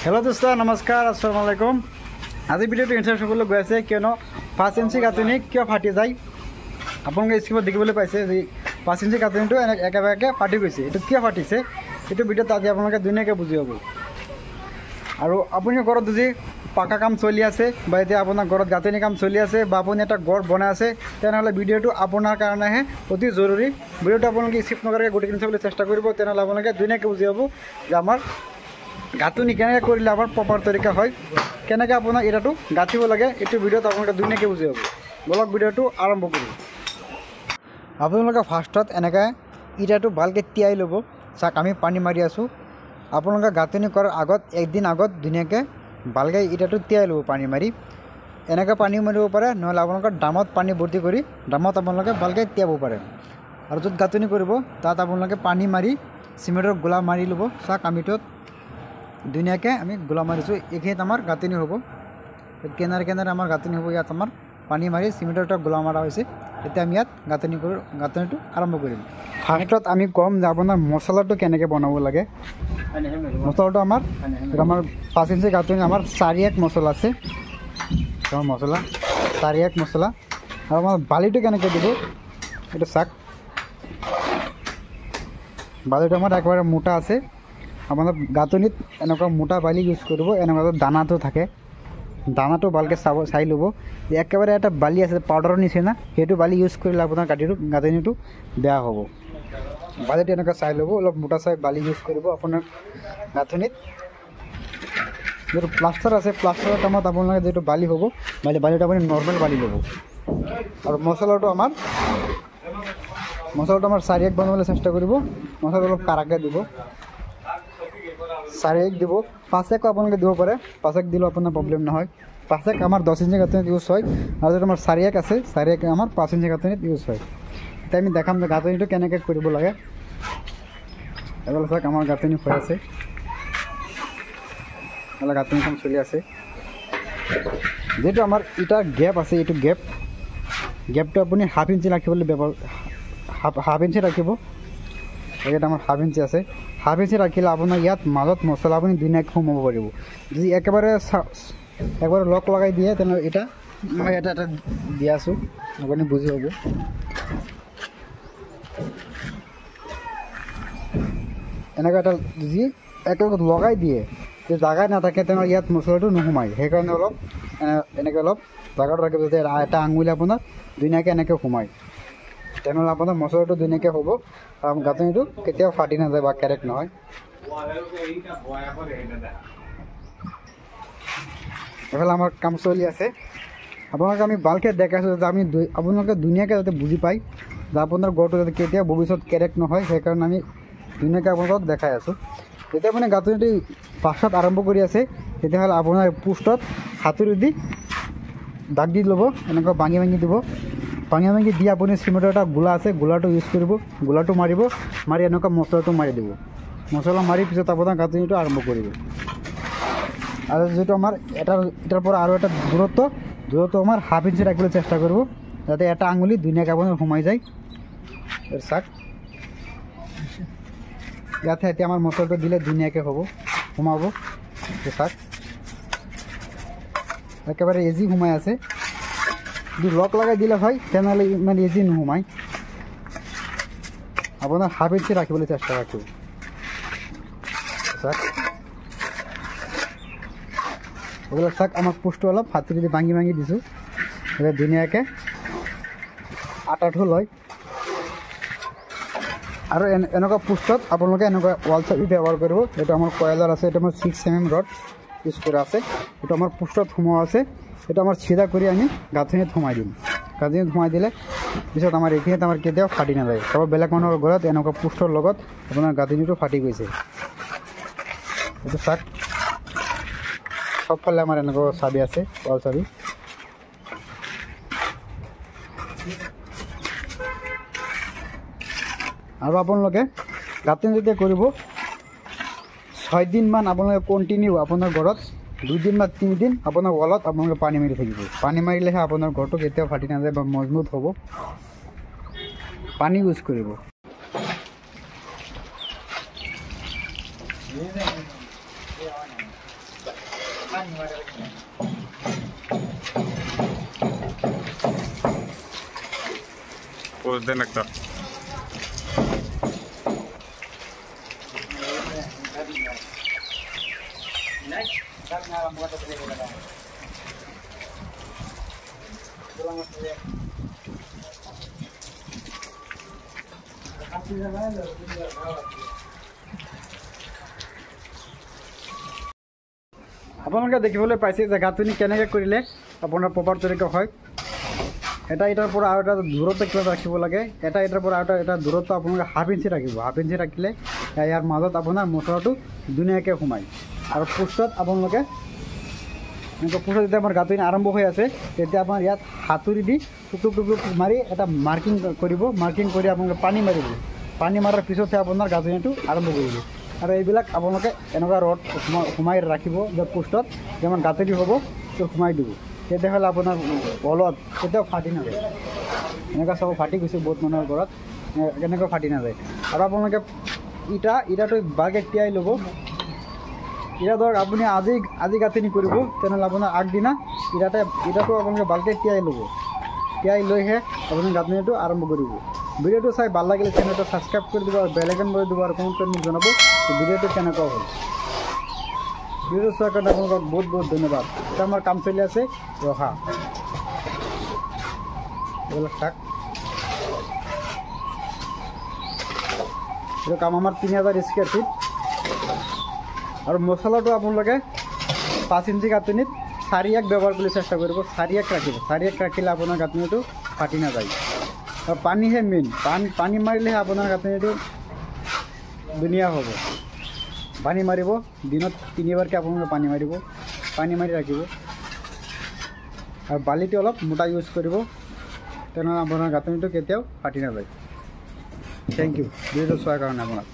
Hello दोस्तों नमस्कार अस्सलाम वालेकुम। आज भिडिओ इन्टारेस्ट सकल गई আছে কিয়নো 5 ইঞ্চি গাঁথনি কিয় ফাটি যায় আপোনালোকে স্ক্ৰীনত দেখিবলৈ পাইছে যে 5 ইঞ্চি গাঁথনিটো একেবাৰে ফাটি গৈছে। এইটো কিয় ফাটিছে এইটো ভিডিঅ'ত আজি আপোনালোকে ধুনীয়াকৈ বুজি পাব। আৰু আপুনি ঘৰত যদি পাকা কাম চলি আছে বা এতিয়া আপোনাৰ ঘৰত গাঁথনি কাম চলি আছে বা আপুনি এটা ঘৰ বনাই আছে তেনেহ'লে ভিডিঅ'টো আপোনাৰ কাৰণেহে অতি জৰুৰী। ভিডিঅ'টো আপোনালোকে স্কিপ নকৰাকৈ গোটেইখিনি চাবলৈ চেষ্টা কৰিব, তেনেহ'লে আপোনালোকে ধুনীয়াকৈ বুজি পাব যে আমাৰ গাঁথনি কেনেকৈ কৰিলে আমাৰ প্ৰপাৰ তৰিকা হয়, কেনেকৈ আপোনাৰ এটাটো গাঁঠিব লাগে। এইটো ভিডিঅ'ত আপোনালোকে ধুনীয়াকৈ বুজি পাব। বলক ভিডিঅ'টো আৰম্ভ কৰোঁ। আপোনালোকে ফাৰ্ষ্টত এনেকৈ ইটাটো ভালকৈ তিয়াই ল'ব। চাওক আমি পানী মাৰি আছোঁ। আপোনালোকে গাঁথনি কৰাৰ আগত একদিন আগত ধুনীয়াকৈ ভালকৈ ইটাটো তিয়াই ল'ব পানী মাৰি। এনেকৈ পানী মাৰিব পাৰে, নহ'লে আপোনালোকে ড্ৰামত পানী ভৰ্তি কৰি ড্ৰামত আপোনালোকে ভালকৈ তিয়াব পাৰে। আৰু য'ত গাঁথনি কৰিব তাত আপোনালোকে পানী মাৰি চিমেণ্টৰ গোলা মাৰি ল'ব। চাওক আমিটোত ধুনীয়াকৈ আমি গোলা মাৰিছোঁ। এইখিনিত আমাৰ গাঁথনি হ'ব, কিনাৰে কিনাৰে আমাৰ গাঁথনি হ'ব। ইয়াত আমাৰ পানী মাৰি চিমেণ্টৰ এটা গোলা মাৰা হৈছে। এতিয়া আমি ইয়াত গাঁথনিটো আৰম্ভ কৰিম। ফাৰ্ষ্টত আমি ক'ম যে আপোনাৰ মছলাটো কেনেকৈ বনাব লাগে। মছলাটো আমাৰ 5 ইঞ্চি গাঁথনি আমাৰ 4 মছলা আছে। মছলা 4 মছলা আৰু আমাৰ বালিটো কেনেকৈ দিব এইটো চাওক। বালিটো আমাৰ একেবাৰে মোটা আছে। আপোনাৰ গাঁথনিত এনেকুৱা মোটা বালি ইউজ কৰিব। এনেকুৱা দানাটো থাকে, দানাটো ভালকৈ চাই ল'ব। একেবাৰে এটা বালি আছে পাউডাৰৰ নিচিনা, সেইটো বালি ইউজ কৰিলে আপোনাৰ গাঁথনিটো বেয়া হ'ব। বালিটো এনেকুৱা চাই ল'ব, অলপ মোটা চাই বালি ইউজ কৰিব আপোনাৰ গাঁথনিত। যিটো প্লাষ্টাৰ আছে প্লাষ্টাৰৰ টাইমত আপোনালোকে যিটো বালি হ'ব বালিটো আপুনি নৰ্মেল বালি ল'ব। আৰু মছলাটো আমাৰ 4 বনাবলৈ চেষ্টা কৰিব। মছলাটো অলপ কাৰাকৈ দিব, 4 দিব। 5 আপোনালোকে দিব পাৰে, 5 দিলেও আপোনাৰ প্ৰব্লেম নহয়। 5 আমাৰ 10 ইঞ্চি গাঁথনিত ইউজ হয়, আৰু যিটো আমাৰ 4 আছে 4 আমাৰ 5 ইঞ্চি গাঁথনিত ইউজ হয়। এতিয়া আমি দেখাম যে গাঁথনিটো কেনেকৈ কৰিব লাগে। এবাৰ চাওক আমাৰ গাঁথনি হৈ আছে, গাঁথনিখন চলি আছে। যিটো আমাৰ ইটাৰ গেপ আছে, এইটো গেপটো আপুনি হাফ ইঞ্চি ৰাখিবলৈ হাফ ইঞ্চি ৰাখিব। ইয়াত আমাৰ হাফ ইঞ্চি আছে। হাফ ইঞ্চি ৰাখিলে আপোনাৰ ইয়াত মাজত মছলা আপুনি ধুনীয়াকৈ সোমাব পাৰিব। যদি একেবাৰে লক লগাই দিয়ে তেনেহ'লে এটা মই এটা দি আছোঁ, আপুনি বুজি পাব। এনেকুৱা এটা যদি একেলগে লগাই দিয়ে যে জাগাই নাথাকে তেনেহ'লে ইয়াত মছলাটো নোসোমায়। সেইকাৰণে এনেকৈ অলপ জাগাটো ৰাখিব, যাতে এটা আঙুলি আপোনাৰ ধুনীয়াকৈ এনেকৈ সোমায়। তেনেহ'লে আপোনাৰ মছলাটো ধুনীয়াকৈ হ'ব আৰু গাঁথনিটো কেতিয়াও ফাটি নাযায় বা কেৰেক নহয়। এইফালে আমাৰ কাম চলি আছে। আপোনালোকে আমি ভালকৈ দেখাইছোঁ যাতে আপোনালোকে ধুনীয়াকৈ যাতে বুজি পায় যে আপোনাৰ ঘৰটো যাতে কেতিয়াও ভৱিষ্যত কেৰেক নহয়। সেইকাৰণে আমি ধুনীয়াকৈ আপোনালোকক দেখাই আছোঁ। যেতিয়া আপুনি গাঁথনিটো ফাৰ্ষ্টত আৰম্ভ কৰি আছে তেতিয়াহ'লে আপোনাৰ পোষ্টত হাতুৰি দি দাগ দি ল'ব। এনেকুৱা ভাঙি দিব। ভাঙি দি আপুনি চিমেণ্টৰ এটা গোলা আছে, গোলাটো ইউজ কৰিব। গোলাটো মাৰিব, মাৰি এনেকুৱা মছলাটো মাৰি দিব। মছলা মাৰি পিছত আপোনাৰ গাঁথনিটো আৰম্ভ কৰিব। আৰু যিটো আমাৰ এটাৰ পৰা আৰু এটা দূৰত্ব আমাৰ হাফ ইঞ্চি ৰাখিবলৈ চেষ্টা কৰিব, যাতে এটা আঙুলি ধুনীয়াকৈ আপোনাৰ সোমাই যায়। চাওক ইয়াতে এতিয়া আমাৰ মছলাটো দিলে ধুনীয়াকৈ সোমাব। চাওক একেবাৰে ইজি সোমাই আছে। যদি লক লগাই দিলে হয় তেনেহ'লে ইমান ইজি নোসোমায়। আপোনাৰ হাফ ইঞ্চি ৰাখিবলৈ চেষ্টা ৰাখিব। চাওক এইবিলাক চাওক আমাৰ পোষ্টটো অলপ হাতুৰি দি ভাঙি দিছোঁ, এতিয়া ধুনীয়াকৈ আটাটো লয়। আৰু এনেকুৱা পোষ্টত আপোনালোকে এনেকুৱা ৱাল চাবি ব্যৱহাৰ কৰিব। এইটো আমাৰ কয়লাৰ আছে, এইটো আমাৰ 6 mm ৰড ইউজ কৰা আছে। এইটো আমাৰ পোষ্টত সোমোৱা আছে। এইটো আমাৰ চিধা কৰি আমি গাঁথনিত সোমাই দিম। গাঁথনিত সোমাই দিলে পিছত আমাৰ এইখিনিত আমাৰ কেতিয়াও ফাটি নাযায়। চব বেলেগ মানুহৰ ঘৰত এনেকুৱা পোষ্টৰ লগত আপোনাৰ গাঁথনিটো ফাটি গৈছে। এইটো চাওক সবফালে আমাৰ এনেকুৱা চাবি আছে, ৱাল চাবি। আৰু আপোনালোকে গাঁথনি যেতিয়া কৰিব 6 দিনমান আপোনালোকে কণ্টিনিউ আপোনাৰ ঘৰত 2 দিন বা 3 দিন আপোনাৰ ৱালত আপোনালোকে পানী মাৰি থাকিব। পানী মাৰিলেহে আপোনাৰ ঘৰটো কেতিয়াও ফাটি নাযায় বা মজবুত হ'ব। পানী ইউজ কৰিব। পোজ দেন একটা। আপোনালোকে দেখিবলৈ পাইছে যে গাঁথনি কেনেকৈ কৰিলে আপোনাৰ প্ৰপাৰ তৰিকা হয়। এটাৰ পৰা আৰু এটা দূৰত্ব কিবা ৰাখিব লাগে। এটাৰ পৰা আৰু এটা দূৰত্ব আপোনালোকে হাফ ইঞ্চি ৰাখিব। হাফ ইঞ্চি ৰাখিলে ইয়াৰ মাজত আপোনাৰ মচলাটো ধুনীয়াকৈ সোমায়। আৰু পোষ্টত আপোনালোকে পোষ্টত যেতিয়া আমাৰ গাঁথনি আৰম্ভ হৈ আছে তেতিয়া আপোনাৰ ইয়াত হাতুৰি দি টুকুৰ টুকুৰ মাৰি এটা মাৰ্কিং কৰিব। মাৰ্কিং কৰি আপোনালোকে পানী মাৰিব। পানী মৰাৰ পিছতহে আপোনাৰ গাঁথনিটো আৰম্ভ কৰিব। আৰু এইবিলাক আপোনালোকে এনেকুৱা ৰড সোমাই ৰাখিব যে পোষ্টত যেমান গাঁথনি হ'ব তো সোমাই দিব। তেতিয়াহ'লে আপোনাৰ বলত কেতিয়াও ফাটি নাযায়। এনেকুৱা চাব ফাটি গৈছে বহুত মানুহৰ ঘৰত, এনেকুৱা ফাটি নাযায়। আৰু আপোনালোকে ইটাটো ভালকৈ তিয়াই ল'ব। ইটা ধৰক আপুনি আজি গাঁথনি কৰিব তেনেহ'লে আপোনাৰ আগদিনা ইটাটো আপোনালোকে ভালকৈ তিয়াই ল'ব। তিয়াই লৈহে আপুনি গাঁথনিটো আৰম্ভ কৰিব। ভিডিঅ'টো চাই ভাল লাগিলে চেনেলটো ছাবস্ক্ৰাইব কৰি দিব আৰু বেল আইকন কৰি দিব আৰু কমেণ্ট কৰি মোক জনাব ভিডিঅ'টো কেনেকুৱা হ'ল। ভিডিঅ'টো চোৱাৰ কাৰণে আপোনালোকক বহুত বহুত ধন্যবাদ। এতিয়া আমাৰ কাম চলি আছে ৰহা এইবিলাক থাক। এইটো কাম আমাৰ 3000 স্কুৱেৰ ফিট। আৰু মচলাটো আপোনালোকে 5 ইঞ্চি গাঁথনিত 4 এক ব্যৱহাৰ কৰি চেষ্টা কৰিব। 4 এক ৰাখিব। 4 এক ৰাখিলে আপোনাৰ গাঁথনিটো ফাটি নাযায়। আৰু পানীহে মেইন। পানী মাৰিলেহে আপোনাৰ গাঁথনিটো ধুনীয়া হ'ব। পানী মাৰিব দিনত 3বাৰকৈ আপোনালোকে পানী মাৰিব। পানী মাৰি ৰাখিব। আৰু বালিটো অলপ মোটা ইউজ কৰিব, তেনেহ'লে আপোনাৰ গাঁথনিটো কেতিয়াও ফাটি নাযায়। থেংক ইউ ভিডিঅ'টো চোৱাৰ কাৰণে আপোনাক।